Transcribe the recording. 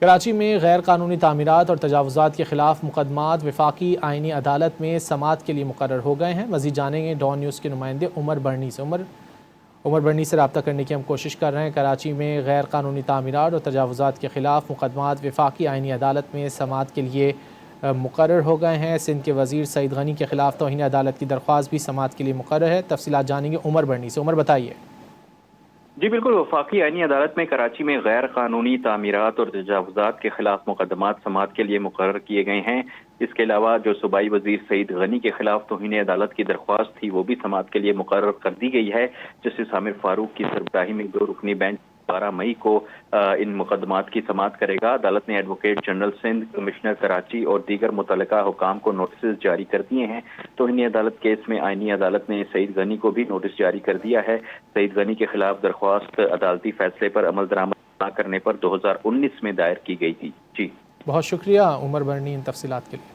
کراچی میں غیر قانونی تعمیرات اور تجاوزات کے خلاف مقدمات وفاقی آئینی عدالت میں سماعت کے لیے مقرر ہو گئے ہیں۔ مزید جانیں گے ڈان نیوز کے نمائندے عمر برنی سے۔ عمر برنی سے رابطہ کرنے کی ہم کوشش کر رہے ہیں۔ کراچی میں غیر قانونی تعمیرات اور تجاوزات کے خلاف مقدمات وفاقی آئینی عدالت میں سماعت کے لیے مقرر ہو گئے ہیں۔ سندھ کے وزیر سعید غنی کے خلاف توہین عدالت کی درخواست بھی سماعت کے لیے مقرر ہے۔ تفصیلات جانیں گے عمر برنی سے۔ عمر بتائیے۔ جی بالکل، وفاقی آئینی عدالت میں کراچی میں غیر قانونی تعمیرات اور تجاوزات کے خلاف مقدمات سماعت کے لیے مقرر کیے گئے ہیں۔ اس کے علاوہ جو صوبائی وزیر سعید غنی کے خلاف توہین عدالت کی درخواست تھی وہ بھی سماعت کے لیے مقرر کر دی گئی ہے۔ جسٹس عامر فاروق کی سربراہی میں 2 رکنی بینچ 12 مئی کو ان مقدمات کی سماعت کرے گا۔ عدالت نے advocate general Sindh, commissioner Karachi اور دیگر متعلقہ حکام کو نوٹسز جاری کر دیے ہیں۔ توہین عدالت کیس میں آئینی عدالت نے سعید غنی کو بھی نوٹس جاری کر دیا ہے۔ سعید غنی کے خلاف درخواست عدالتی فیصلے پر عمل درآمد نہ کرنے پر 2019 میں دائر کی گئی تھی۔ جی بہت شکریہ عمر برنی ان تفصیلات کے لیے۔